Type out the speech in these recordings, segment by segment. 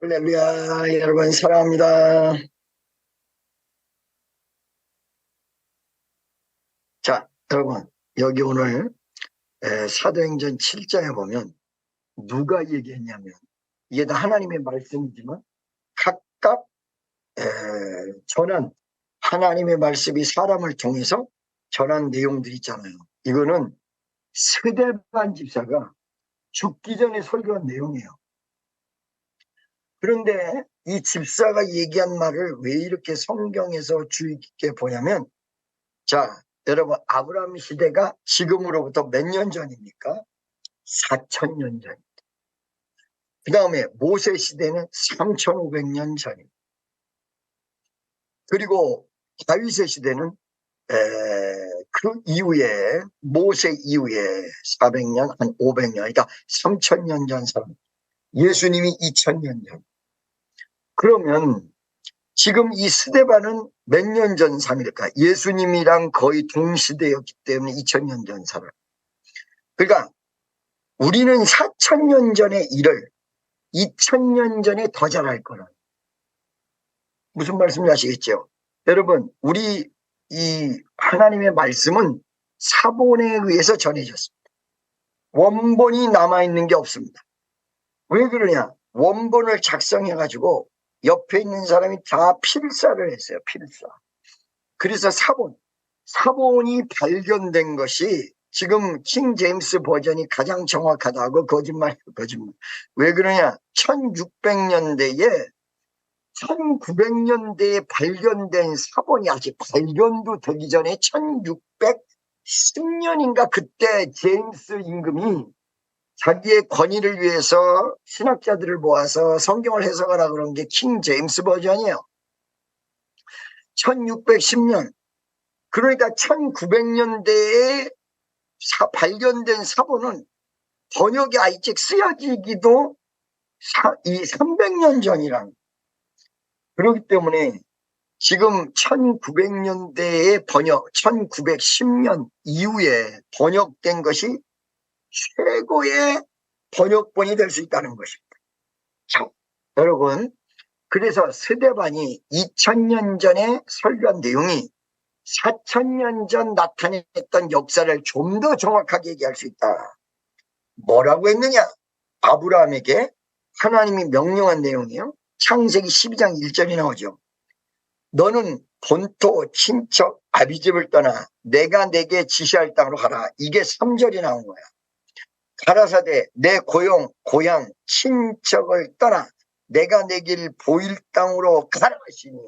할렐루야, 여러분 사랑합니다. 자, 여러분, 여기 오늘 사도행전 7장에 보면 누가 얘기했냐면, 이게 다 하나님의 말씀이지만 각각 전한 하나님의 말씀이 사람을 통해서 전한 내용들이 있잖아요. 이거는 스데반 집사가 죽기 전에 설교한 내용이에요. 그런데 이 집사가 얘기한 말을 왜 이렇게 성경에서 주의 깊게 보냐면, 자, 여러분, 아브라함 시대가 지금으로부터 몇 년 전입니까? 4,000년 전. 그 다음에 모세 시대는 3,500년 전입니다. 그리고 다윗의 시대는 그 이후에, 모세 이후에 400년, 한 500년, 그러니까 3,000년 전 사람. 예수님이 2,000년 전. 그러면 지금 이 스데반은 몇 년 전 사람일까? 예수님이랑 거의 동시대였기 때문에 2,000년 전 사람. 그러니까 우리는 4,000년 전의 일을 2,000년 전에 더 잘할 거라. 무슨 말씀인지 아시겠죠? 여러분, 우리 이 하나님의 말씀은 사본에 의해서 전해졌습니다. 원본이 남아있는 게 없습니다. 왜 그러냐? 원본을 작성해가지고 옆에 있는 사람이 다 필사를 했어요. 필사. 그래서 사본이 발견된 것이 지금 킹 제임스 버전이 가장 정확하다고 거짓말. 왜 그러냐? 1600년대에 1900년대에 발견된 사본이 아직 발견도 되기 전에 1610년인가 그때 제임스 임금이 자기의 권위를 위해서 신학자들을 모아서 성경을 해석하라 그런 게 킹 제임스 버전이에요. 1610년. 그러니까 1900년대에 발견된 사본은 번역이 아직 쓰여지기도 이 300년 전이란. 그렇기 때문에 지금 1900년대에 1910년 이후에 번역된 것이 최고의 번역본이 될 수 있다는 것입니다. 자, 여러분, 그래서 스데반이 2000년 전에 설교한 내용이 4000년 전 나타냈던 역사를 좀 더 정확하게 얘기할 수 있다. 뭐라고 했느냐? 아브라함에게 하나님이 명령한 내용이에요. 창세기 12장 1절이 나오죠. 너는 본토, 친척, 아비집을 떠나 내가 내게 지시할 땅으로 가라. 이게 3절이 나온 거야. 가라사대 내 고향, 친척을 떠나 내가 내길 보일 땅으로 가라 하시니.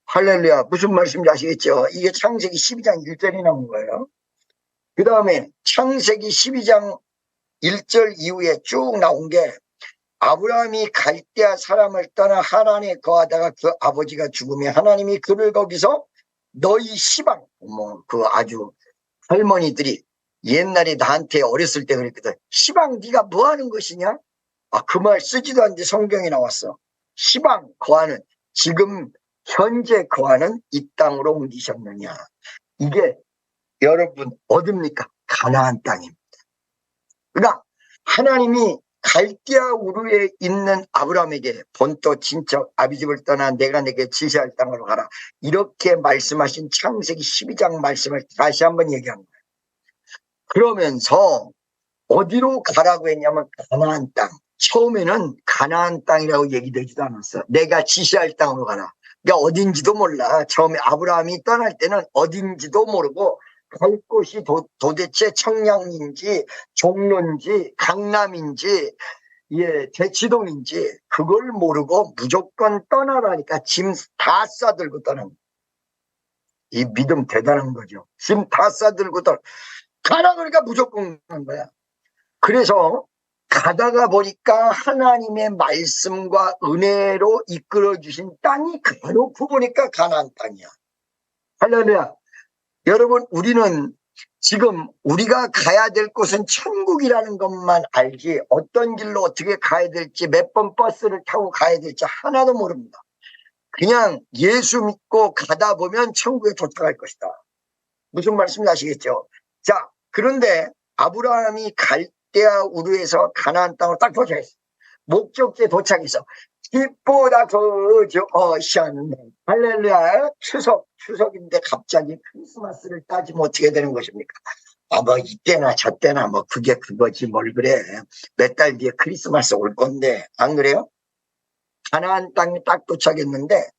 할렐루야. 무슨 말씀인지 아시겠죠? 이게 창세기 12장 1절이 나온 거예요. 그 다음에 창세기 12장 1절 이후에 쭉 나온 게 아브라함이 갈대아 사람을 떠나 하란에 거하다가 그 아버지가 죽으며 하나님이 그를 거기서 너희 시방, 그 아주 할머니들이 옛날에 나한테 어렸을 때 그랬거든. 시방 네가 뭐 하는 것이냐? 그 말 쓰지도 않는데 성경에 나왔어. 시방 거하는, 지금 현재 거하는 이 땅으로 옮기셨느냐. 이게 여러분 어딥니까? 가나안 땅입니다. 그러니까 하나님이 갈대아 우르에 있는 아브라함에게 본토 친척 아비집을 떠나 내가 내게 지시할 땅으로 가라. 이렇게 말씀하신 창세기 12장 말씀을 다시 한번 얘기한 거예요. 그러면서 어디로 가라고 했냐면 가나안 땅. 처음에는 가나안 땅이라고 얘기되지도 않았어. 내가 지시할 땅으로 가라. 그러니까 어딘지도 몰라. 처음에 아브라함이 떠날 때는 어딘지도 모르고 갈 곳이 도대체 청량인지 종로인지 강남인지 대치동인지 그걸 모르고 무조건 떠나라니까 짐 다 싸들고 떠난 거야. 이 믿음 대단한 거죠. 짐 다 싸들고 가라 그러니까 무조건 가는 거야. 그래서 가다가 보니까 하나님의 말씀과 은혜로 이끌어주신 땅이 가놓고 보니까 가나안 땅이야. 할렐루야. 여러분, 우리는 지금 우리가 가야 될 곳은 천국이라는 것만 알지 어떤 길로 어떻게 가야 될지 몇 번 버스를 타고 가야 될지 하나도 모릅니다. 그냥 예수 믿고 가다 보면 천국에 도착할 것이다. 무슨 말씀인지 아시겠죠? 자, 그런데 아브라함이 갈대아 우르에서 가나안 땅으로 딱 도착했어. 목적지에 도착해서 빛보다 거저으셨네. 할렐루야. 추석인데 갑자기 크리스마스를 따지면 어떻게 되는 것입니까? 뭐 이때나 저때나 뭐 그게 그거지 뭘 그래. 몇 달 뒤에 크리스마스 올 건데 안 그래요? 가나안 땅에 딱 도착했는데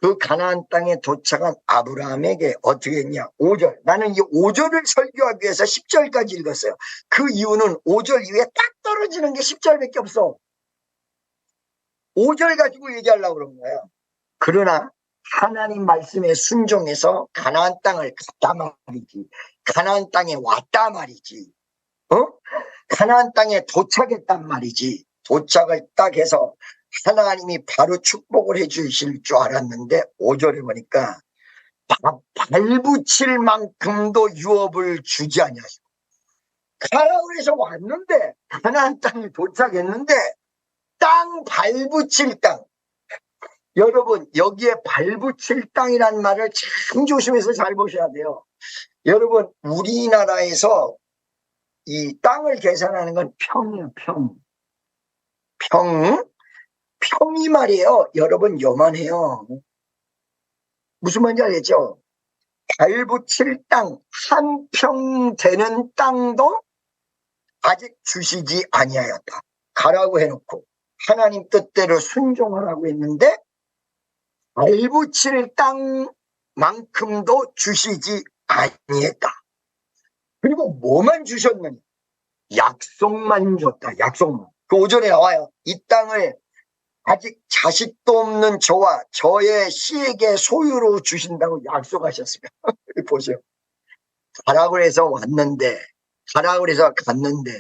그 가나안 땅에 도착한 아브라함에게 어떻게 했냐? 5절. 나는 이 5절을 설교하기 위해서 10절까지 읽었어요. 그 이유는 5절 이후에 딱 떨어지는 게 10절밖에 없어. 5절 가지고 얘기하려고 그런 거예요. 그러나 하나님 말씀에 순종해서 가나안 땅을 갔다 말이지. 가나안 땅에 왔다 말이지. 가나안 땅에 도착했단 말이지. 도착을 딱 해서 하나님이 바로 축복을 해 주실 줄 알았는데 5절에 보니까 발붙일 만큼도 유업을 주지 아니하시고 가라고 해서 왔는데 가나안 땅에 도착했는데 땅 발붙일 땅. 여러분 여기에 발붙일 땅이라는 말을 참 조심해서 잘 보셔야 돼요. 여러분 우리나라에서 이 땅을 계산하는 건 평이에요. 평이 말이에요. 여러분 요만해요. 무슨 말인지 알겠죠? 발붙일 땅, 한 평 되는 땅도 아직 주시지 아니하였다. 가라고 해놓고 하나님 뜻대로 순종하라고 했는데 발붙일 땅만큼도 주시지 아니했다. 그리고 뭐만 주셨느냐? 약속만 줬다. 약속만. 그 5절에 나와요. 이 땅을 아직 자식도 없는 저와 저의 씨에게 소유로 주신다고 약속하셨으면 보세요. 가라고 해서 왔는데 가라고 해서 갔는데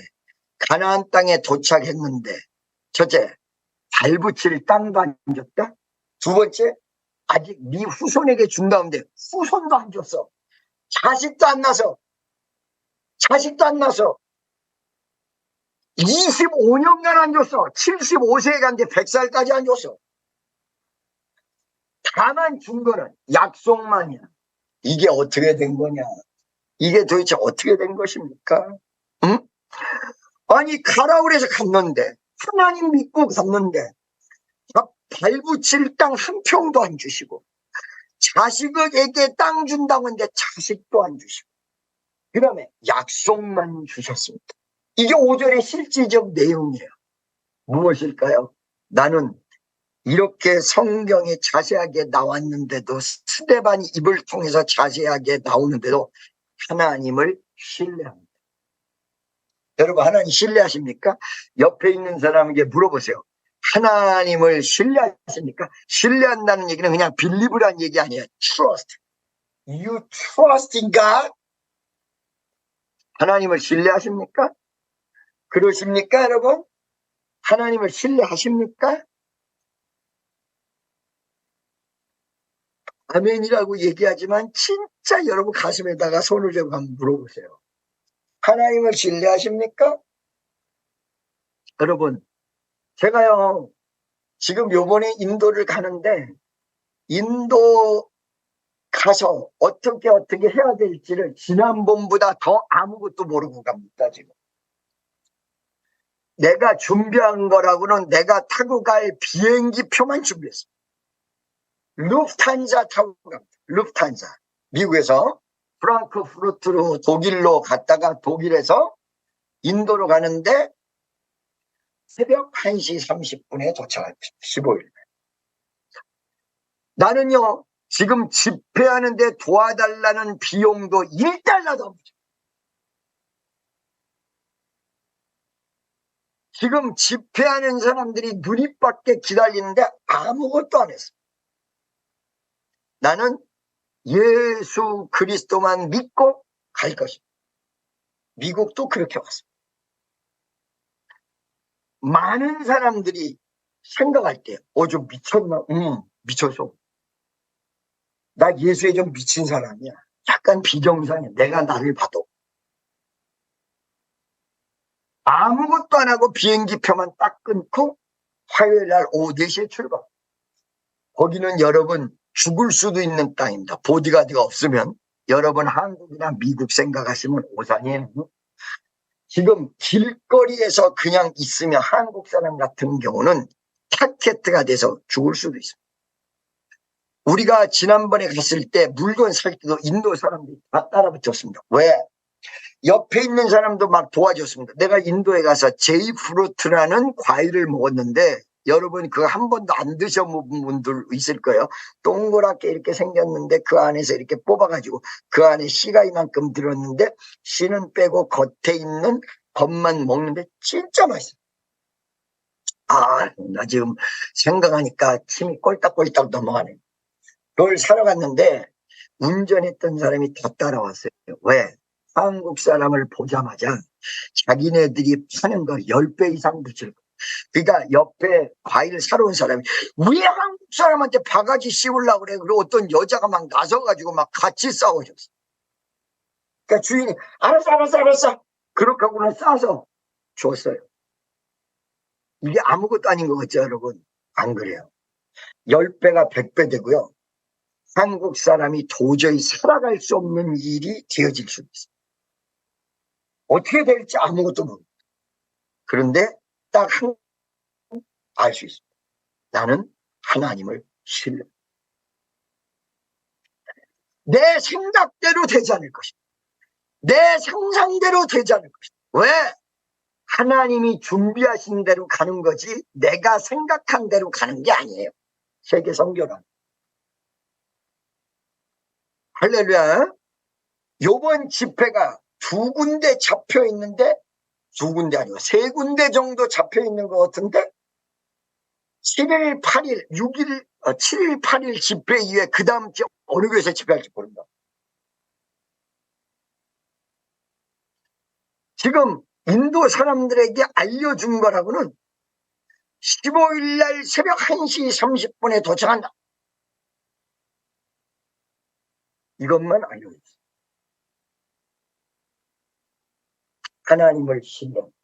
가나안 땅에 도착했는데 첫째 발붙일 땅도 안 줬다. 두 번째 아직 네 후손에게 준다는데 후손도 안 줬어. 자식도 안 나서 25년간 안 줬어. 75세에 갔는데 100살까지 안 줬어. 다만 준 거는 약속만이야. 이게 어떻게 된 거냐? 이게 도대체 어떻게 된 것입니까? 응? 아니 가라고 그래서 갔는데 하나님 믿고 갔는데 발붙일 땅 한 평도 안 주시고 자식에게 땅 준다고 했는데 자식도 안 주시고 그다음에 약속만 주셨습니다. 이게 5절의 실질적 내용이에요. 무엇일까요? 나는 이렇게 성경에 자세하게 나왔는데도 스데반이 입을 통해서 자세하게 나오는데도 하나님을 신뢰합니다. 여러분 하나님 신뢰하십니까? 옆에 있는 사람에게 물어보세요. 하나님을 신뢰하십니까? 신뢰한다는 얘기는 그냥 believe란 얘기 아니에요. Trust. You trust in God? 하나님을 신뢰하십니까? 그러십니까 여러분? 하나님을 신뢰하십니까? 아멘이라고 얘기하지만 진짜 여러분 가슴에다가 손을 대고 한번 물어보세요. 하나님을 신뢰하십니까? 여러분 제가요 지금 요번에 인도를 가는데 인도 가서 어떻게 해야 될지를 지난번보다 더 아무것도 모르고 갑니다. 지금 내가 준비한 거라고는 내가 타고 갈 비행기 표만 준비했어요. 루프탄자 타고 갑니다. 루프탄자. 미국에서 프랑크푸르트로 독일로 갔다가 독일에서 인도로 가는데 새벽 1시 30분에 도착합니다. 15일. 나는요 지금 집회하는데 도와달라는 비용도 1달러도 없죠. 지금 집회하는 사람들이 누릿밖에 기다리는데 아무것도 안 했어. 나는 예수 그리스도만 믿고 갈 것입니다. 미국도 그렇게 왔어. 많은 사람들이 생각할 때 좀 미쳤나? 미쳤어. 나 예수에 좀 미친 사람이야. 약간 비정상이야. 내가 나를 봐도. 아무것도 안 하고 비행기 표만 딱 끊고 화요일 날 오후 4시에 출발. 거기는 여러분 죽을 수도 있는 땅입니다. 보디가드가 없으면 여러분 한국이나 미국 생각하시면 오산이에요. 지금 길거리에서 그냥 있으면 한국 사람 같은 경우는 타켓트가 돼서 죽을 수도 있습니다. 우리가 지난번에 갔을 때 물건 살 때도 인도 사람들이 다 따라붙었습니다. 왜? 옆에 있는 사람도 막 도와줬습니다. 내가 인도에 가서 제이프루트라는 과일을 먹었는데 여러분 그거 한 번도 안 드셔본 분들 있을 거예요. 동그랗게 이렇게 생겼는데 그 안에서 이렇게 뽑아가지고 그 안에 씨가 이만큼 들었는데 씨는 빼고 겉에 있는 겉만 먹는데 진짜 맛있어요. 나 지금 생각하니까 침이 꼴딱꼴딱 넘어가네. 그걸 사러 갔는데 운전했던 사람이 다 따라왔어요. 왜? 한국 사람을 보자마자 자기네들이 파는 거 10배 이상 붙일 거. 그러니까 옆에 과일 사러 온 사람이 왜 한국 사람한테 바가지 씌우려고 그래? 그리고 어떤 여자가 막 나서가지고 막 같이 싸워줬어. 그러니까 주인이 알았어. 그렇게 하고는 싸서 줬어요. 이게 아무것도 아닌 것 같죠, 여러분? 안 그래요. 10배가 100배 되고요. 한국 사람이 도저히 살아갈 수 없는 일이 되어질 수 있어요. 어떻게 될지 아무것도 모릅니다. 그런데 딱 알 수 있습니다. 나는 하나님을 신뢰. 내 생각대로 되지 않을 것이다. 내 상상대로 되지 않을 것이다. 왜? 하나님이 준비하신 대로 가는 거지 내가 생각한 대로 가는 게 아니에요. 세계 선교란. 할렐루야. 요번 집회가 2군데 잡혀 있는데 2군데 아니고 3군데 정도 잡혀 있는 것 같은데 7일, 8일, 6일, 7일, 8일 집회 이후에 그 다음 주 어느 교회에서 집회할지 모른다. 지금 인도 사람들에게 알려준 거라고는 15일 날 새벽 1시 30분에 도착한다. 이것만 알려줬어요. 하나님을 신뢰합니다.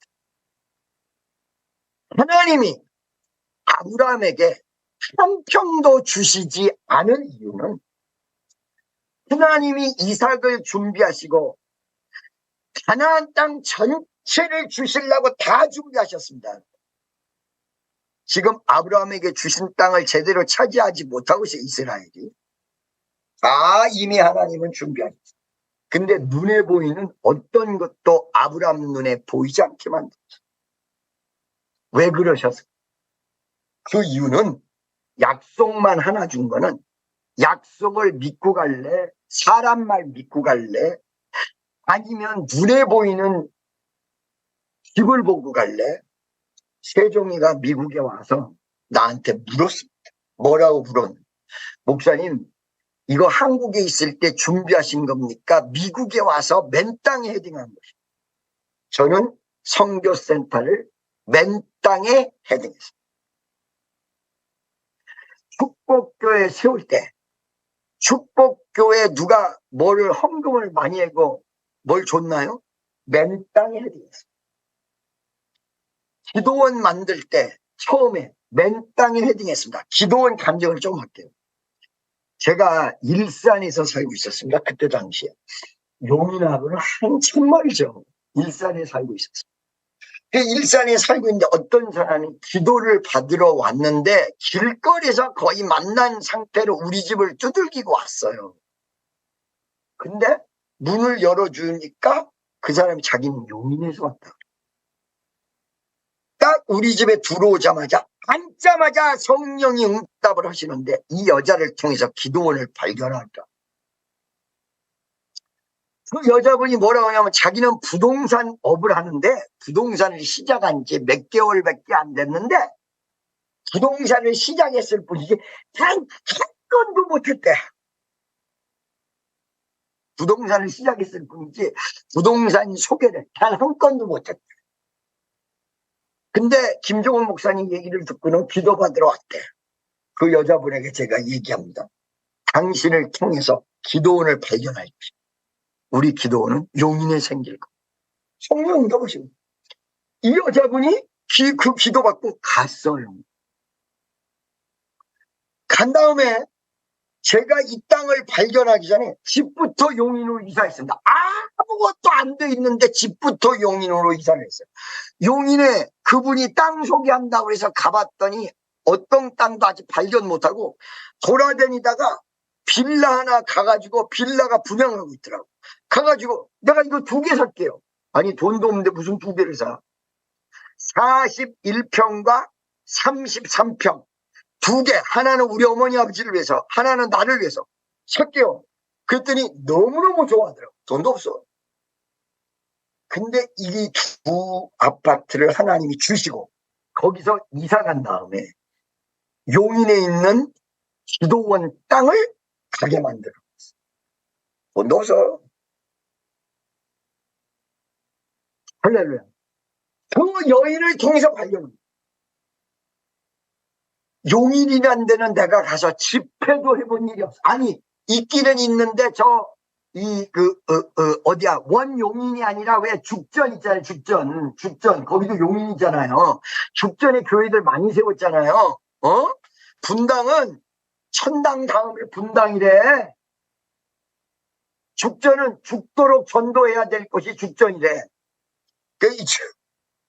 하나님이 아브라함에게 한 평도 주시지 않은 이유는 하나님이 이삭을 준비하시고 가나안 땅 전체를 주시려고 다 준비하셨습니다. 지금 아브라함에게 주신 땅을 제대로 차지하지 못하고 있어요, 이스라엘이. 이미 하나님은 준비하셨어요. 근데 눈에 보이는 어떤 것도 아브라함 눈에 보이지 않게 만들었어요. 왜 그러셨을까요? 그 이유는 약속만 하나 준 거는 약속을 믿고 갈래? 사람 말 믿고 갈래? 아니면 눈에 보이는 집을 보고 갈래? 세종이가 미국에 와서 나한테 물었습니다. 뭐라고 물었는지. 목사님, 이거 한국에 있을 때 준비하신 겁니까? 미국에 와서 맨 땅에 헤딩한 것입니다. 저는 선교센터를 맨 땅에 헤딩했습니다. 축복교회 세울 때 축복교회 누가 뭘 헌금을 많이 하고 뭘 줬나요? 맨 땅에 헤딩했습니다. 기도원 만들 때 처음에 맨 땅에 헤딩했습니다. 기도원 감정을 좀 할게요. 제가 일산에서 살고 있었습니다. 그때 당시에. 용인하고는 한참 멀죠. 일산에 살고 있었습니다. 그 일산에 살고 있는데 어떤 사람이 기도를 받으러 왔는데 길거리에서 거의 만난 상태로 우리 집을 두들기고 왔어요. 근데 문을 열어주니까 그 사람이 자기는 용인에서 왔다. 딱 우리 집에 들어오자마자 앉자마자 성령이 응답을 하시는데 이 여자를 통해서 기도원을 발견한다. 그 여자분이 뭐라고 하냐면 자기는 부동산 업을 하는데 부동산을 시작한 지 몇 개월밖에 안 됐는데 부동산을 시작했을 뿐이지 한 건도 못했대. 부동산을 시작했을 뿐이지 부동산 소개를 단 한 건도 못했대. 근데 김종원 목사님 얘기를 듣고는 기도받으러 왔대. 그 여자분에게 제가 얘기합니다. 당신을 통해서 기도원을 발견할 것입니다. 우리 기도원은 용인에 생길 거. 성령 응답하시고 이 여자분이 그 기도받고 갔어요. 간 다음에 제가 이 땅을 발견하기 전에 집부터 용인으로 이사했습니다. 아무것도 안 돼 있는데 집부터 용인으로 이사를 했어요. 용인에 그분이 땅 소개한다고 해서 가봤더니 어떤 땅도 아직 발견 못하고 돌아다니다가 빌라 하나 가가지고 빌라가 분양하고 있더라고. 가가지고 내가 이거 2개 살게요. 아니 돈도 없는데 무슨 2개를 사. 41평과 33평 2개, 하나는 우리 어머니 아버지를 위해서, 하나는 나를 위해서 살게요. 그랬더니 너무너무 좋아하더라고. 돈도 없어. 근데 이 2 아파트를 하나님이 주시고 거기서 이사 간 다음에 용인에 있는 기도원 땅을 가게 만들어. 돈도 없어. 할렐루야. 그 여인을 통해서 발견합니다. 용인이라는 데는 내가 가서 집회도 해본 일이 없어. 아니, 있기는 있는데 어디야, 원용인이 아니라 왜 죽전 있잖아요. 죽전. 거기도 용인이잖아요. 죽전에 교회들 많이 세웠잖아요. 분당은 천당 다음에 분당이래. 죽전은 죽도록 전도해야 될 것이 죽전이래.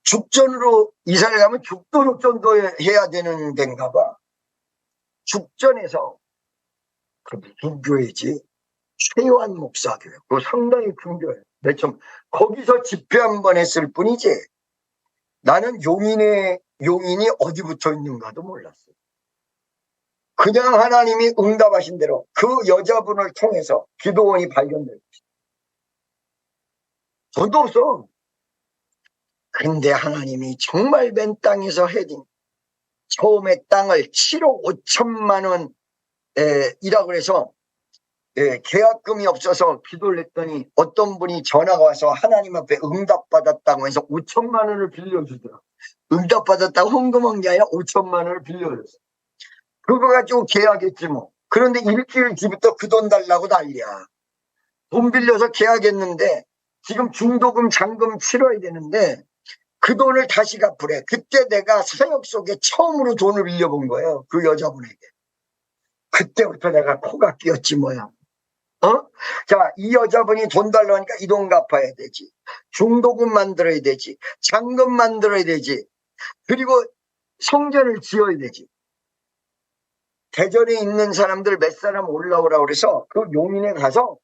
죽전으로 이사를 가면 죽도록 전도해야 되는 데인가 봐. 죽전에서 그 무슨 교회지? 최요한 목사 교회. 그거 상당히 큰 교회. 내가 좀 거기서 집회 한 번 했을 뿐이지 나는 용인이 어디 붙어 있는가도 몰랐어. 그냥 하나님이 응답하신 대로 그 여자분을 통해서 기도원이 발견될 것이다. 돈도 없어. 근데 하나님이 정말 맨 땅에서 헤딩. 처음에 땅을 7억 5천만 원이라고 해서 계약금이 없어서 기도를 했더니 어떤 분이 전화가 와서 하나님 앞에 응답받았다고 해서 5천만 원을 빌려주더라. 응답받았다고 헌금한 게 아니라 5천만 원을 빌려줬어. 그거 가지고 계약했지 뭐. 그런데 일주일 뒤부터 그 돈 달라고 난리야. 돈 빌려서 계약했는데 지금 중도금 잔금 치러야 되는데 그 돈을 다시 갚으래. 그때 내가 사역 속에 처음으로 돈을 빌려본 거예요. 그 여자분에게. 그때부터 내가 코가 끼었지 뭐야. 자, 이 여자분이 돈 달라니까 이 돈 갚아야 되지. 중도금 만들어야 되지. 잔금 만들어야 되지. 그리고 성전을 지어야 되지. 대전에 있는 사람들 몇 사람 올라오라 그래서 그 용인에 가서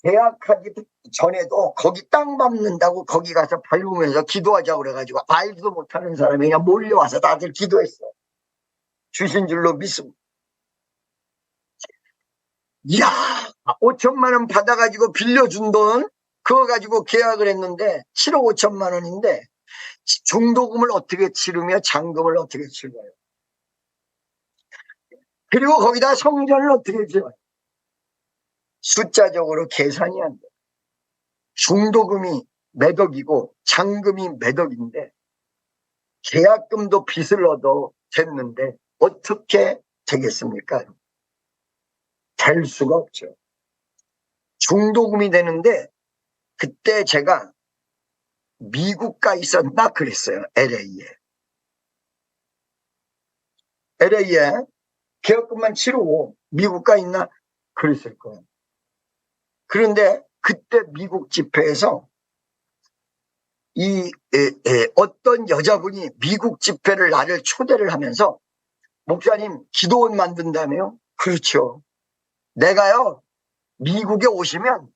계약하기 전에도 거기 땅 밟는다고 거기 가서 밟으면서 기도하자고 그래가지고 알지도 못하는 사람이 그냥 몰려와서 다들 기도했어. 주신 줄로 믿습니다. 이야, 5천만 원 받아가지고 빌려준 돈 그거 가지고 계약을 했는데 7억 5천만 원인데 중도금을 어떻게 치르며 잔금을 어떻게 치러요? 그리고 거기다 성전을 어떻게 지어요? 숫자적으로 계산이 안 돼. 중도금이 몇 억이고 잔금이 몇 억인데 계약금도 빚을 얻어 됐는데 어떻게 되겠습니까? 될 수가 없죠. 중도금이 되는데 그때 제가 미국 가 있었나 그랬어요. LA에 계약금만 치르고 미국 가 있나 그랬을 거예요. 그런데 그때 미국 집회에서 어떤 여자분이 미국 집회를 나를 초대를 하면서 목사님 기도원 만든다며요? 그렇죠. 내가요 미국에 오시면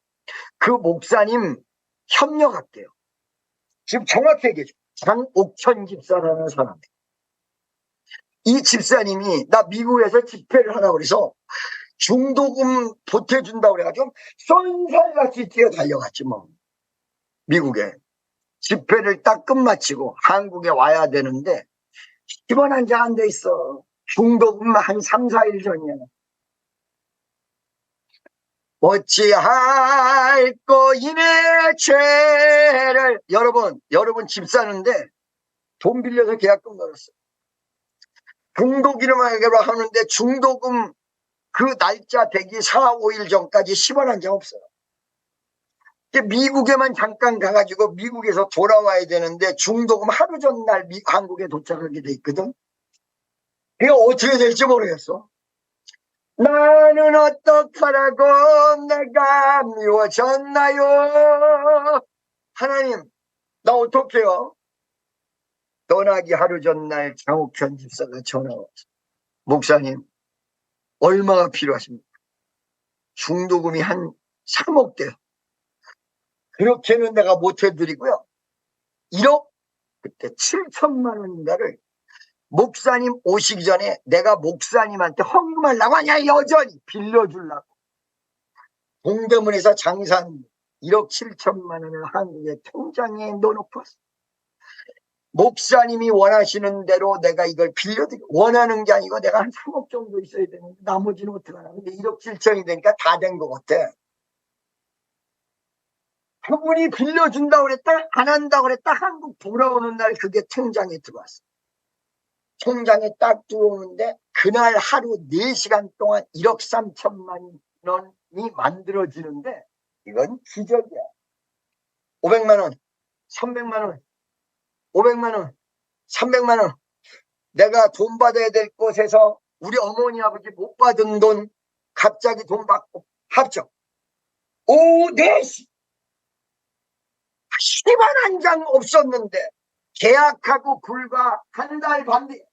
그 목사님 협력할게요. 지금 정확히 얘기해줘. 장옥천 집사라는 사람. 이 집사님이 나 미국에서 집회를 하라고 그래서 중도금 보태준다고 그래가지고 쏜살같이 뛰어달려갔지 뭐. 미국에 집회를 딱 끝마치고 한국에 와야 되는데 10원 한 장 안 돼 있어. 중도금만 한 3, 4일 전이야. 어찌할꼬 이내 죄를. 여러분 집 사는데 돈 빌려서 계약금 걸었어. 중도기름 하는데 중도금 그 날짜 되기 4, 5일 전까지 10원 한 장 없어요. 미국에만 잠깐 가가지고 미국에서 돌아와야 되는데 중도금 하루 전날 한국에 도착하게 돼 있거든. 이거 어떻게 될지 모르겠어. 나는 어떡하라고 내가 미워졌나요? 하나님, 나 어떡해요? 떠나기 하루 전날 장옥현 집사가 전화 왔어. 목사님, 얼마가 필요하십니까? 중도금이 한 3억 대요. 그렇게는 내가 못 해드리고요. 1억? 그때 7천만 원인가를 목사님 오시기 전에 내가 목사님한테 헌금하려고 하냐, 여전히 빌려주려고. 동대문에서 장산 1억 7천만 원을 한국의 통장에 넣어놓고 왔어. 목사님이 원하시는 대로 내가 이걸 빌려드리고, 원하는 게 아니고 내가 한 3억 정도 있어야 되는데 나머지는 어떡하나. 근데 1억 7천이 되니까 다 된 것 같아. 그분이 빌려준다고 그랬다, 안 한다고 그랬다, 한국 돌아오는 날 그게 통장에 들어왔어. 통장에 딱 들어오는데 그날 하루 4시간 동안 1억 3천만 원이 만들어지는데 이건 기적이야. 500만 원, 300만 원, 500만 원, 300만 원. 내가 돈 받아야 될 곳에서 우리 어머니 아버지 못 받은 돈 갑자기 돈 받고 합쳐. 오후 4시. 10원 한 장 없었는데 계약하고 불과 한 달 반 뒤에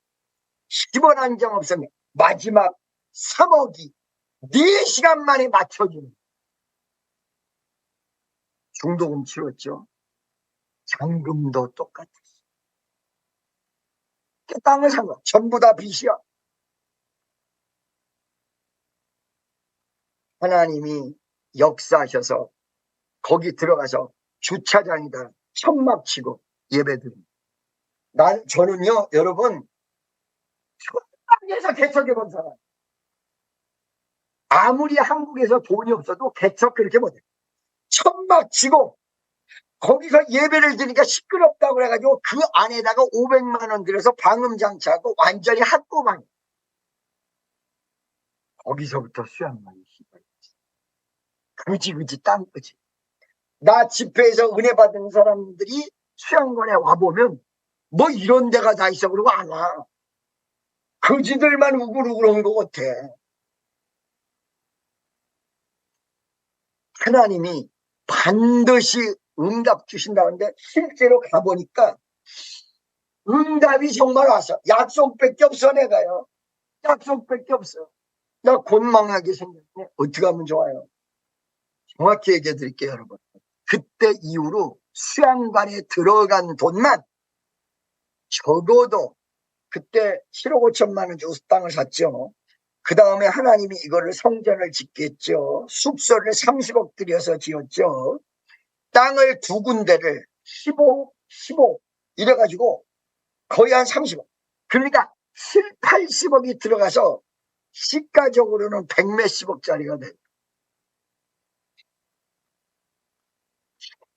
10원 한 장 없었는데 마지막 3억이 4시간 만에 맞춰주는. 중도금 치렀죠. 잔금도 똑같았어. 그 땅을 산 거 전부 다 빚이야. 하나님이 역사하셔서 거기 들어가서 주차장에다 천막 치고 예배드립니다. 저는요, 여러분, 천막에서 개척해 본 사람. 아무리 한국에서 돈이 없어도 개척 그렇게 못해. 천막 치고 거기서 예배를 드리니까 시끄럽다고 그래가지고 그 안에다가 500만 원 들여서 방음장치하고 완전히 한꺼번에 거기서부터 수양만이 시작했지. 그지 땅끄지. 나 집회에서 은혜 받은 사람들이 수양관에 와보면 뭐 이런 데가 다 있어 그러고 안 와. 그지들만 우글우글한 것 같아. 하나님이 반드시 응답 주신다는데 실제로 가보니까 응답이 정말 왔어. 약속밖에 없어. 내가요, 약속밖에 없어. 나 곧 망하게 생겼네. 어떻게 하면 좋아요? 정확히 얘기해 드릴게요, 여러분. 그때 이후로 수양관에 들어간 돈만 적어도 그때 7억 5천만 원 주고 땅을 샀죠. 그 다음에 하나님이 이거를 성전을 짓겠죠. 숙소를 30억 들여서 지었죠. 땅을 2군데를 15 이래가지고 거의 한 30억. 그러니까 7, 80억이 들어가서 시가적으로는 100몇십억짜리가 돼.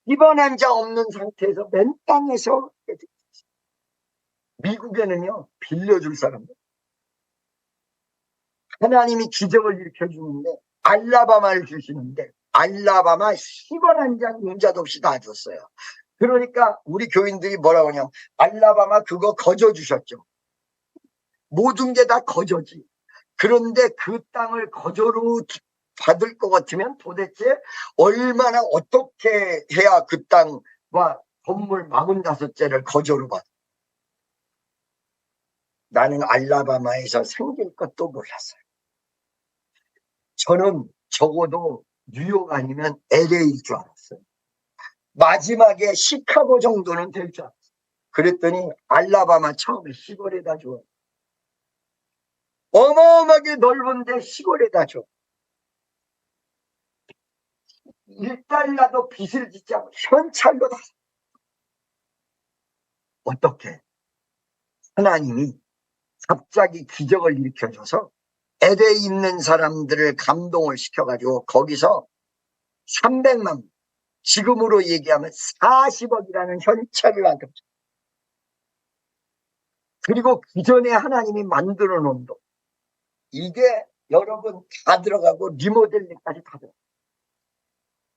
입원 환자 없는 상태에서 맨 땅에서. 미국에는요, 빌려줄 사람들. 하나님이 기적을 일으켜주는데 알라바마를 주시는데 알라바마 10원 한 장 문자도 없이 다 줬어요. 그러니까 우리 교인들이 뭐라고 하냐면 알라바마 그거 거저 주셨죠. 모든 게 다 거저지. 그런데 그 땅을 거저로 받을 것 같으면 도대체 얼마나 어떻게 해야 그 땅과 건물 45채를 거저로 받아. 나는 알라바마에서 생길 것도 몰랐어요. 저는 적어도 뉴욕 아니면 LA일 줄 알았어요. 마지막에 시카고 정도는 될 줄 알았어요. 그랬더니 알라바마 처음에 시골에다 줘. 어마어마하게 넓은데 시골에다 줘. $1도 빚을 짓지 않고 현찰로 다. 어떻게 하나님이 갑자기 기적을 일으켜줘서 LA에 있는 사람들을 감동을 시켜가지고 거기서 300만, 지금으로 얘기하면 40억이라는 현찰을 나한테. 그리고 그 전에 하나님이 만들어 놓은 돈, 이게 여러분 다 들어가고 리모델링까지 다 들어가고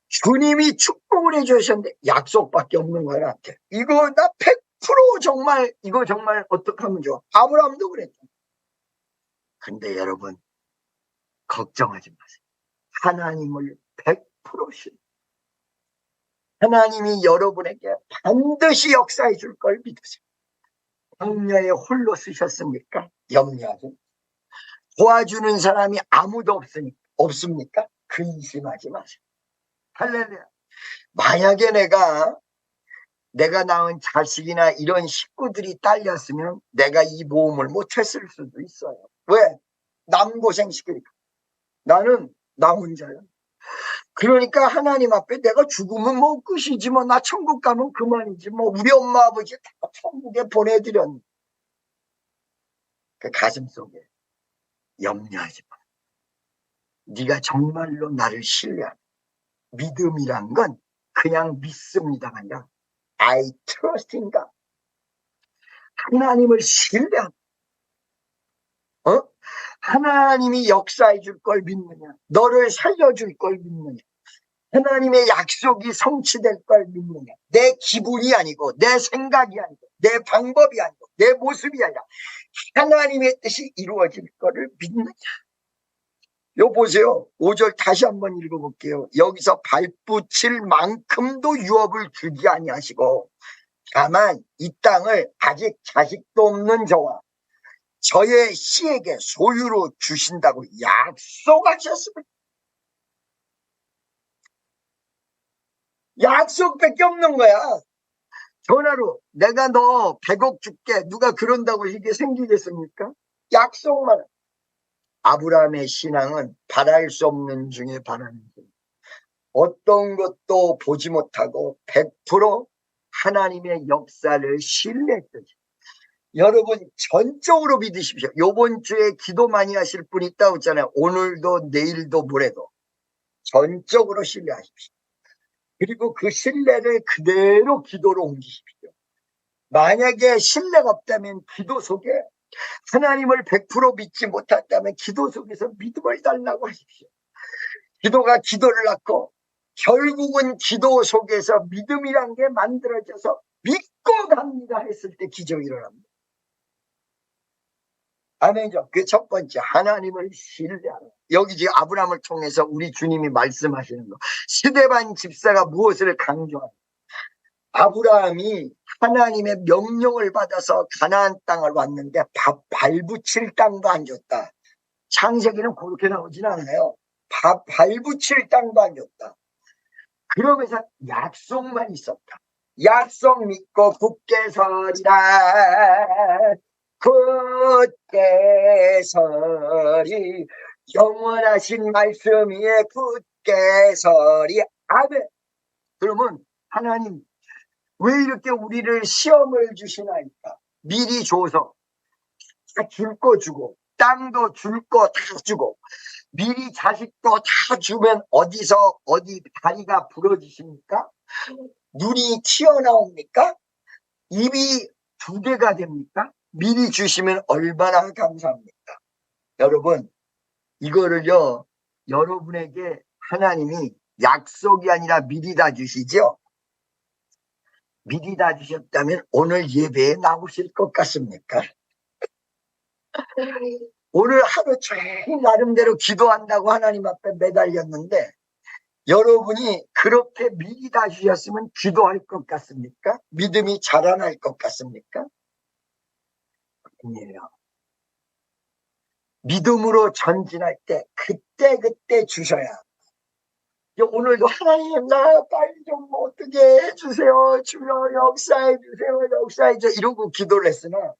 주님이 축복을 해주셨는데 약속밖에 없는 거야 나한테. 이거 나 100% 정말 이거 정말 어떻게 하면 좋아. 아브라함도 그랬죠. 근데 여러분 걱정하지 마세요. 하나님을 100% 신뢰. 하나님이 여러분에게 반드시 역사해 줄 걸 믿으세요. 광야에 홀로 쓰셨습니까? 염려하지 마세요. 도와주는 사람이 아무도 없습니까? 근심하지 마세요. 할렐루야. 만약에 내가 낳은 자식이나 이런 식구들이 딸렸으면 내가 이 모험을 못했을 수도 있어요. 왜? 남 고생시키니까. 나는 나 혼자야. 그러니까 하나님 앞에 내가 죽으면 뭐 끝이지, 뭐 나 천국 가면 그만이지, 뭐 우리 엄마 아버지 다 천국에 보내드렸는데, 그 가슴 속에 염려하지 마. 네가 정말로 나를 신뢰하는 믿음이란 건 그냥 믿습니다가 아니라 I trust in God. 하나님을 신뢰하는, 하나님이 역사해 줄 걸 믿느냐, 너를 살려줄 걸 믿느냐, 하나님의 약속이 성취될 걸 믿느냐, 내 기분이 아니고 내 생각이 아니고 내 방법이 아니고 내 모습이 아니라 하나님의 뜻이 이루어질 거를 믿느냐. 요 보세요. 5절 다시 한번 읽어볼게요. 여기서 발붙일 만큼도 유업을 주지 아니하시고 다만 이 땅을 아직 자식도 없는 저와 저의 씨에게 소유로 주신다고 약속하셨습니다. 약속밖에 없는 거야. 전화로 내가 너 100억 줄게, 누가 그런다고 이게 생기겠습니까? 약속만. 아브라함의 신앙은 바랄 수 없는 중에 바라는 것. 어떤 것도 보지 못하고 100% 하나님의 역사를 신뢰했더니, 여러분 전적으로 믿으십시오. 요번 주에 기도 많이 하실 분 있다고 했잖아요. 오늘도 내일도 모레도 전적으로 신뢰하십시오. 그리고 그 신뢰를 그대로 기도로 옮기십시오. 만약에 신뢰가 없다면 기도 속에 하나님을 100% 믿지 못했다면 기도 속에서 믿음을 달라고 하십시오. 기도가 기도를 낳고 결국은 기도 속에서 믿음이란 게 만들어져서 믿고 갑니다 했을 때 기적이 일어납니다. 아멘이죠. 그 첫 번째, 하나님을 신뢰하라. 여기 지금 아브라함을 통해서 우리 주님이 말씀하시는 거, 스데반 집사가 무엇을 강조하냐, 아브라함이 하나님의 명령을 받아서 가나안 땅을 왔는데 밥 발붙일 땅도 안 줬다. 창세기는 그렇게 나오진 않아요. 밥 발붙일 땅도 안 줬다. 그러면서 약속만 있었다. 약속 믿고 굳게 서리라. 굳게 서리. 영원하신 말씀 위에 굳게 서리. 아멘. 그러면 하나님 왜 이렇게 우리를 시험을 주시나이까? 미리 줘서 다 줄 거 주고 땅도 줄 거 다 주고 미리 자식도 다 주면 어디서 어디 다리가 부러지십니까? 눈이 튀어나옵니까? 입이 2개가 됩니까? 미리 주시면 얼마나 감사합니까? 여러분, 이거를요, 여러분에게 하나님이 약속이 아니라 미리 다 주시죠? 미리 다 주셨다면 오늘 예배에 나오실 것 같습니까? 오늘 하루 종일 나름대로 기도한다고 하나님 앞에 매달렸는데 여러분이 그렇게 미리 다 주셨으면 기도할 것 같습니까? 믿음이 자라날 것 같습니까? 아니에요. 믿음으로 전진할 때 그때 주셔야. 오늘도 하나님 나 빨리 좀 어떻게 해주세요. 주여 역사해 주세요. 역사해 주세요. 이러고 기도를 했으나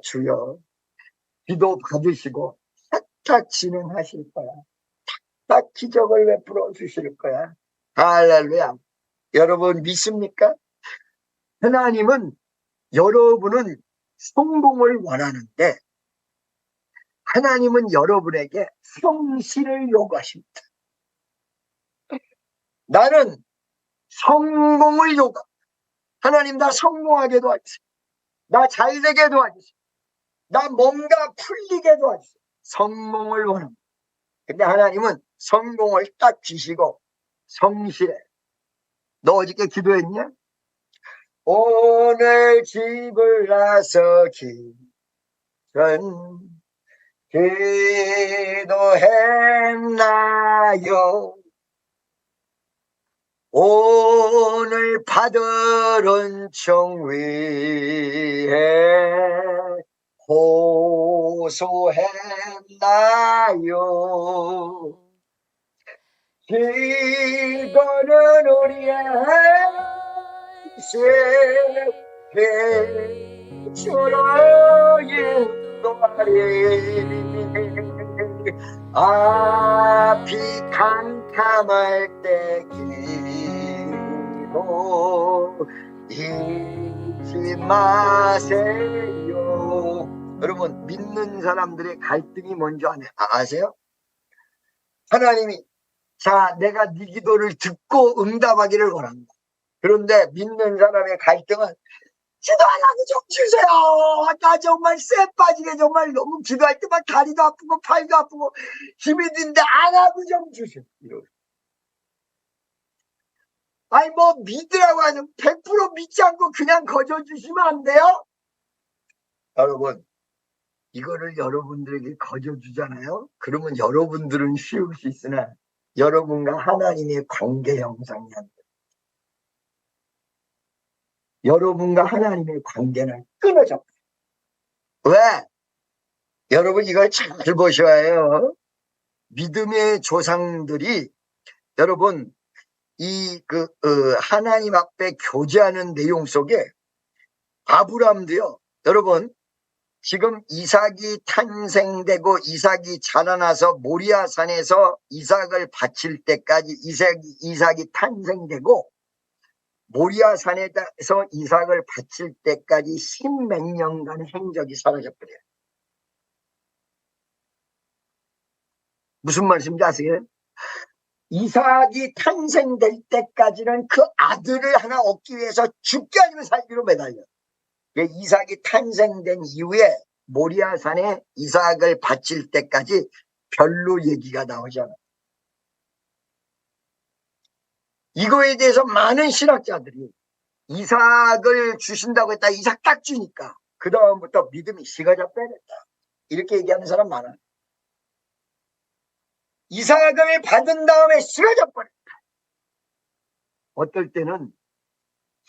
주여 기도 받으시고 탁탁 진행하실 거야. 탁탁 기적을 베풀어 주실 거야. 할렐루야. 여러분 믿습니까? 하나님은 여러분은 성공을 원하는데 하나님은 여러분에게 성실을 요구하십니다. 나는 성공을 요구합니다. 하나님 나 성공하게 도와주세요. 나 잘되게 도와주세요. 나 뭔가 풀리게 도와주세요. 성공을 원합니다. 근데 하나님은 성공을 딱 주시고 성실해. 너 어저께 기도했냐? 오늘 집을 나서기 전 기도했나요? 오늘 받을 은총 위에 호소했나요? 기도는 우리의 세계주로 인도하리. 앞이 캄캄할 때 기도 잊지 마세요. 여러분, 믿는 사람들의 갈등이 뭔지 아세요? 하나님이 자, 내가 네 기도를 듣고 응답하기를 원한다. 그런데 믿는 사람의 갈등은 기도 안 하고 좀 주세요. 나 정말 쎄 빠지게 정말 너무 기도할 때만 다리도 아프고 팔도 아프고 힘이 드는데 안 하고 좀 주세요. 아니 뭐 믿으라고 하는 100% 믿지 않고 그냥 거저 주시면 안 돼요? 여러분, 이거를 여러분들에게 거저 주잖아요. 그러면 여러분들은 쉬울 수 있으나 여러분과 하나님의 관계 형성이 안 돼요. 여러분과 하나님의 관계는 끊어져. 왜? 여러분 이걸 잘 보셔야 해요. 믿음의 조상들이 여러분 하나님 앞에 교제하는 내용 속에 아브라함도요. 여러분 지금 이삭이 탄생되고 이삭이 자라나서 모리아산에서 이삭을 바칠 때까지 이삭이 탄생되고 모리아산에서 이삭을 바칠 때까지 10몇 년간 행적이 사라져버려요. 무슨 말씀인지 아세요? 이삭이 탄생될 때까지는 그 아들을 하나 얻기 위해서 죽기 아니면 살기로 매달려. 이삭이 탄생된 이후에 모리아산에 이삭을 바칠 때까지 별로 얘기가 나오잖아. 이거에 대해서 많은 신학자들이 이삭을 주신다고 했다. 이삭 딱 주니까 그 다음부터 믿음이 식어져 빼냈다. 이렇게 얘기하는 사람 많아요. 이삭을 받은 다음에 식어져 버렸다. 어떨 때는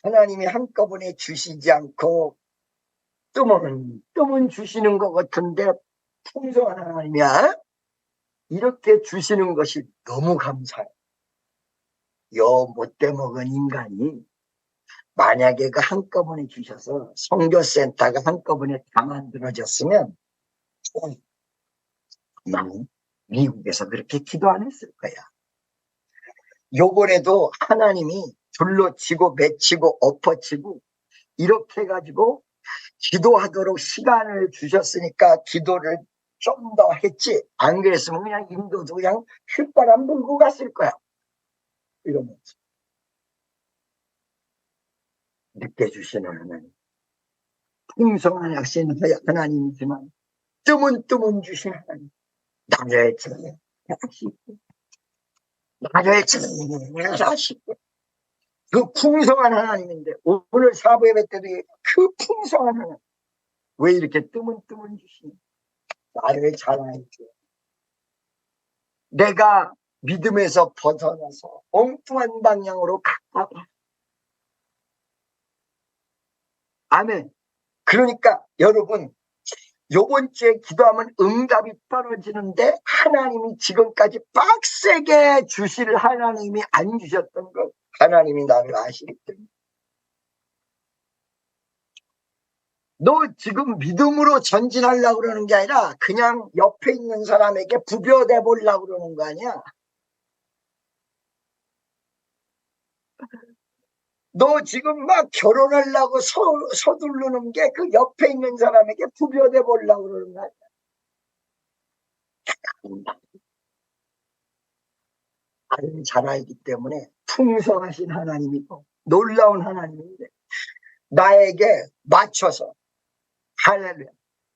하나님이 한꺼번에 주시지 않고 뜸은 주시는 것 같은데 풍성한 하나님이야. 이렇게 주시는 것이 너무 감사해. 못돼 먹은 인간이 만약에 그 한꺼번에 주셔서 선교센터가 한꺼번에 다 만들어졌으면 나는 미국에서 그렇게 기도 안 했을 거야. 요번에도 하나님이 둘러치고 맺히고 엎어치고 이렇게 해가지고 기도하도록 시간을 주셨으니까 기도를 좀 더 했지. 안 그랬으면 그냥 인도도 그냥 휘바람 불고 갔을 거야. 이러면서 늦게 주시는 하나님, 풍성한 약신 하나님이지만 뜸은 주신 하나님, 나를 찾아하시고 나를 찾아하시고 그 풍성한 하나님인데 오늘 사부 예배 때도 그 풍성한 하나님 왜 이렇게 뜸은 주시니? 나를 잘 알죠. 내가 믿음에서 벗어나서 엉뚱한 방향으로 갔다가 아멘. 그러니까 여러분 요번 주에 기도하면 응답이 떨어지는데 하나님이 지금까지 빡세게 주실 하나님이 안 주셨던 것 하나님이 나를 아시기 때문에 너 지금 믿음으로 전진하려고 그러는 게 아니라 그냥 옆에 있는 사람에게 부벼대 보려고 그러는 거 아니야. 너 지금 막 결혼하려고 서두르는 게 그 옆에 있는 사람에게 부벼대 보려고 그러는 거 아니야. 나를 잘 알기 때문에 풍성하신 하나님이고 놀라운 하나님인데 나에게 맞춰서 할렐루야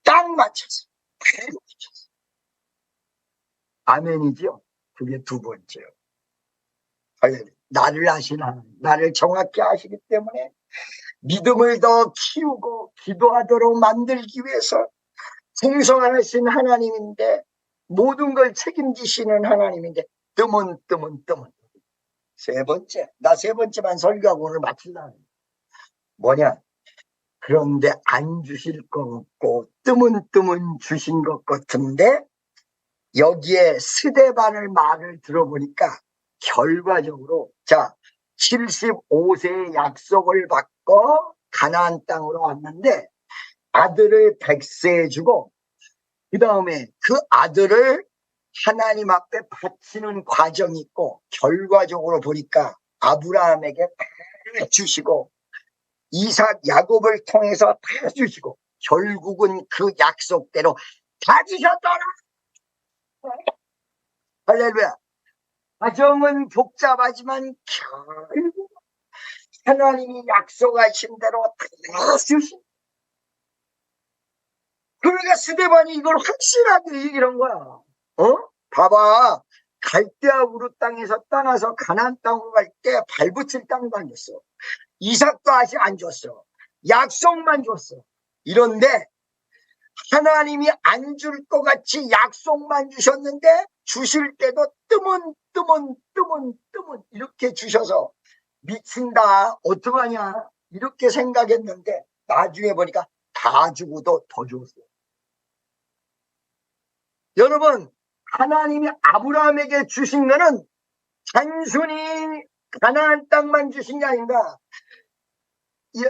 딱 맞춰서 아멘이죠. 그게 두 번째요. 할렐루야 나를 아신 하나님, 나를 정확히 아시기 때문에 믿음을 더 키우고 기도하도록 만들기 위해서 풍성하신 하나님인데 모든 걸 책임지시는 하나님인데 뜨문. 세 번째, 나 세 번째만 설교하고 오늘 마칠라. 뭐냐? 그런데 안 주실 것 같고 뜨문 주신 것 같은데 여기에 스데반의 말을 들어보니까 결과적으로 자 75세의 약속을 받고 가나안 땅으로 왔는데 아들을 100세에 주고 그 다음에 그 아들을 하나님 앞에 바치는 과정이 있고 결과적으로 보니까 아브라함에게 다 주시고 이삭 야곱을 통해서 다 주시고 결국은 그 약속대로 다 주셨더라. 할렐루야. 과정은 복잡하지만 결국 하나님이 약속하신 대로 다 주신. 그러니까 스데반이 이걸 확실하게 얘기를 한 거야. 봐봐. 갈대아 우르 땅에서 떠나서 가나안 땅으로 갈 때 발붙일 땅도 안 줬어. 이삭도 아직 안 줬어. 약속만 줬어. 이런데 하나님이 안 줄 것 같이 약속만 주셨는데 주실 때도 뜨문 이렇게 주셔서 미친다 어떡하냐 이렇게 생각했는데 나중에 보니까 다 주고도 더 줬어요. 여러분 하나님이 아브라함에게 주신 거는 단순히 가나안 땅만 주신 게 아닌가.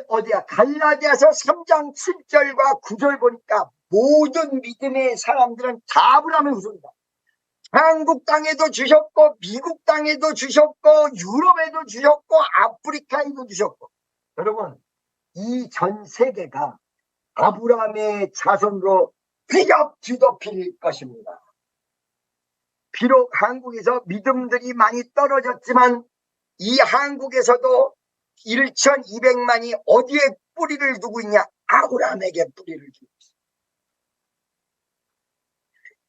어디야 갈라디아서 3장 7절과 9절 보니까 모든 믿음의 사람들은 다 아브라함의 후손이다. 한국 땅에도 주셨고 미국 땅에도 주셨고 유럽에도 주셨고 아프리카에도 주셨고 여러분 이 전 세계가 아브라함의 자손으로 뒤덮일 것입니다. 비록 한국에서 믿음들이 많이 떨어졌지만 이 한국에서도 1200만이 어디에 뿌리를 두고 있냐? 아브라함에게 뿌리를 두고 있습니다.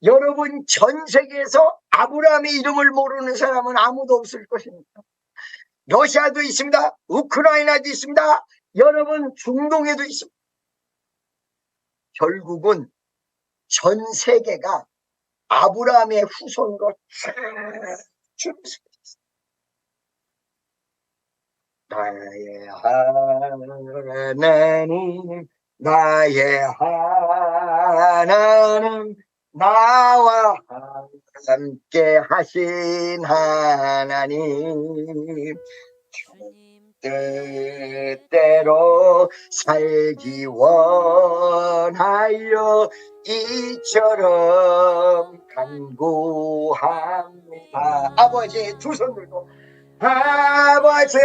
여러분 전 세계에서 아브라함의 이름을 모르는 사람은 아무도 없을 것입니다. 러시아도 있습니다. 우크라이나도 있습니다. 여러분 중동에도 있습니다. 결국은 전 세계가 아브라함의 후손으로 쫙 줄었습니다. 나의 하나님 나의 하나님 나와 함께 하신 하나님 뜻대로 살기 원하여 이처럼 간구합니다. 아버지 두 손 들고 아버지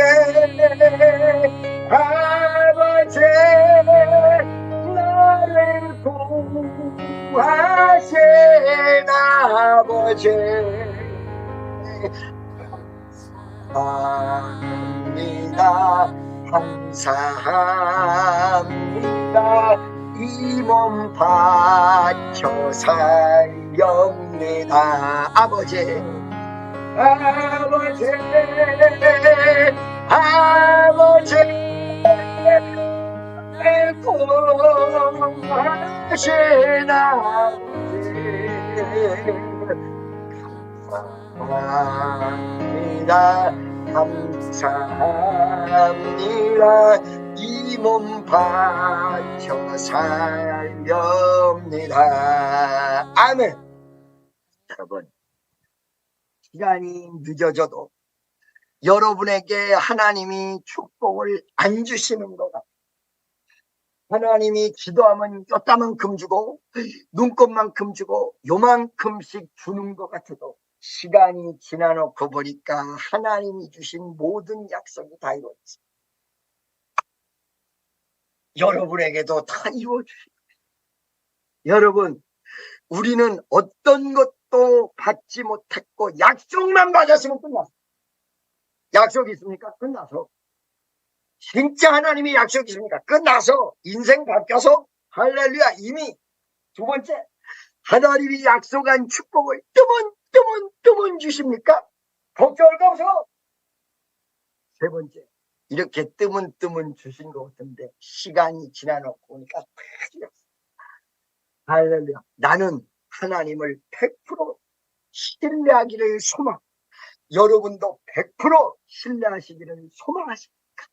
나를 구하신 아버지 감사합니다 감사합니다 이 몸 바쳐 살렵니다. 아버지 구하신 아버지 감사합니다 감사합니다 이 몸 바쳐 살렵니다. 아멘. 여러분 시간이 늦어져도 여러분에게 하나님이 축복을 안 주시는 것 같아요. 하나님이 기도하면 요따만큼 주고 눈곱만큼 주고 요만큼씩 주는 것 같아도 시간이 지나놓고 보니까 하나님이 주신 모든 약속이 다 이루어졌습니다. 여러분에게도 다 이루어주십니다. 여러분 우리는 어떤 것도 받지 못했고 약속만 받았으면 끝났어. 약속이 있습니까? 끝나서. 진짜 하나님이 약속이 있습니까? 끝나서 인생 바뀌어서 할렐루야. 이미 두 번째 하나님이 약속한 축복을 뜨문 주십니까? 걱정할 거 없어. 세 번째 이렇게 뜨문 주신 것 같은데 시간이 지나놓고 보니까 다 할렐루야. 나는 하나님을 100% 신뢰하기를 소망. 여러분도 100% 신뢰하시기를 소망하십니까?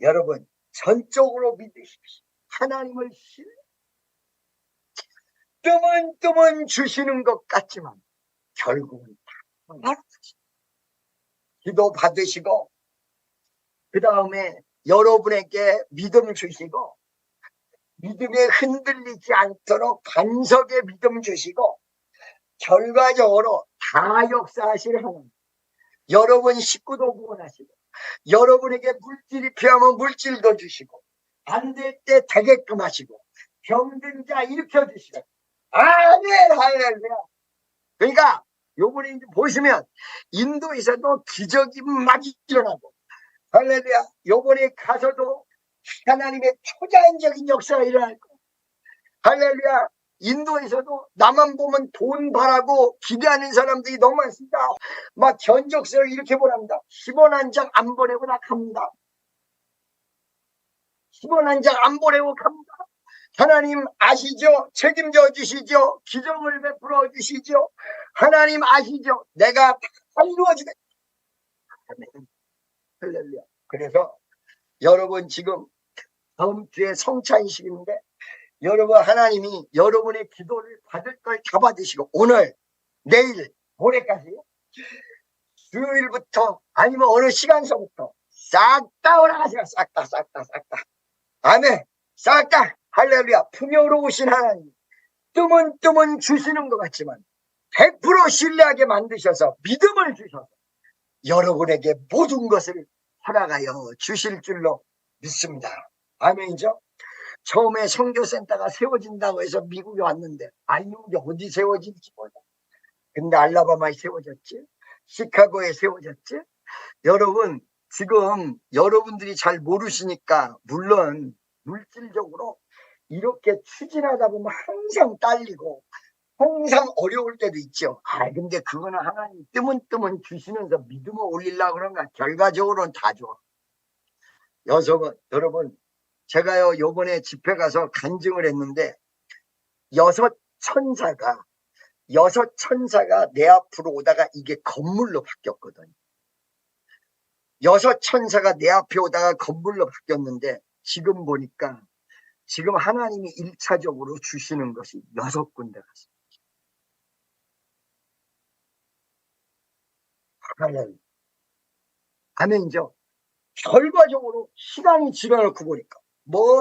여러분 전적으로 믿으십시오. 하나님을 신뢰. 뜨문뜨문 주시는 것 같지만 결국은 다 알아주시고 기도 받으시고 그 다음에 여러분에게 믿음 주시고 믿음에 흔들리지 않도록 반석의 믿음 주시고 결과적으로 다 역사하실 하나님. 여러분 식구도 구원하시고 여러분에게 물질이 필요하면 물질도 주시고 안 될 때 되게끔 하시고 병든 자 일으켜 주시고 아멘 할렐루야. 그러니까 요번에 이제 보시면 인도에서도 기적이 막 일어나고 할렐루야. 요번에 가서도 하나님의 초자연적인 역사가 일어날 거예요. 할렐루야. 인도에서도 나만 보면 돈 바라고 기대하는 사람들이 너무 많습니다. 막 견적서를 이렇게 보랍니다. 10원 한 장 안 보내고 나 갑니다. 10원 한 장 안 보내고 갑니다. 하나님 아시죠? 책임져 주시죠? 기적을 베풀어 주시죠? 하나님 아시죠? 내가 다 이루어지겠다. 할렐루야. 그래서 여러분 지금 다음 주에 성찬식인데 여러분 하나님이 여러분의 기도를 받을 걸 다 받으시고 오늘 내일 모레까지 주요일부터 아니면 어느 시간서부터 싹 다 올라가세요. 싹 다 아멘. 싹 다 할렐루야. 풍요로우신 하나님 뜨문뜨문 주시는 것 같지만 100% 신뢰하게 만드셔서 믿음을 주셔서 여러분에게 모든 것을 허락하여 주실 줄로 믿습니다. 아멘이죠? 처음에 선교센터가 세워진다고 해서 미국에 왔는데 미국에 어디 세워질지 몰라. 근데 알라바마에 세워졌지, 시카고에 세워졌지. 여러분 지금 여러분들이 잘 모르시니까 물론 물질적으로 이렇게 추진하다 보면 항상 딸리고 항상 어려울 때도 있죠. 근데 그거는 하나님 뜨문뜨문 주시면서 믿음을 올리려고 그런가. 결과적으로는 다 좋아. 여러분 제가요 요번에 집회 가서 간증을 했는데 여섯 천사가 내 앞으로 오다가 이게 건물로 바뀌었거든. 여섯 천사가 내 앞에 오다가 건물로 바뀌었는데 지금 보니까 지금 하나님이 1차적으로 주시는 것이 6군데가 있습니다. 하나님 아멘이죠. 결과적으로 시간이 지나놓고 보니까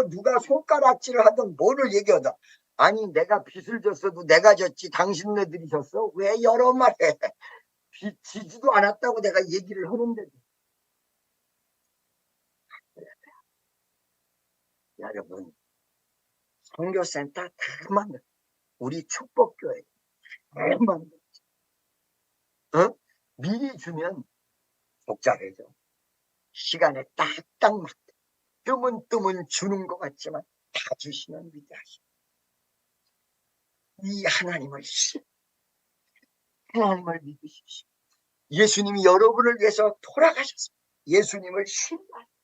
누가 손가락질을 하든 뭐를 얘기하든 아니 내가 빚을 졌어도 내가 졌지 당신네들이 졌어? 왜 여러 말에 빚 지지도 않았다고 내가 얘기를 하는데도. 여러분 선교센터 다 만들어. 우리 축복교회 다 만들어. 미리 주면 복잡해져. 시간에 딱딱 맞게 뜨문뜨문 주는 것 같지만 다 주시면 위대하시오. 이 하나님을 믿으십시오. 예수님이 여러분을 위해서 돌아가셨습니다. 예수님을 신뢰하십시오.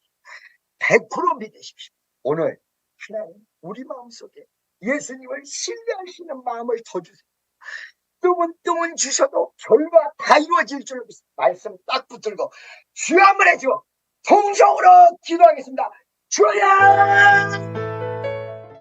100% 믿으십시오. 오늘 하나님 우리 마음속에 예수님을 신뢰하시는 마음을 더 주세요. 뜨문뜨문 주셔도 결과 다 이루어질 줄 믿습니다. 말씀 딱 붙들고 주여 한번 해주고 동성으로 기도하겠습니다. 주여!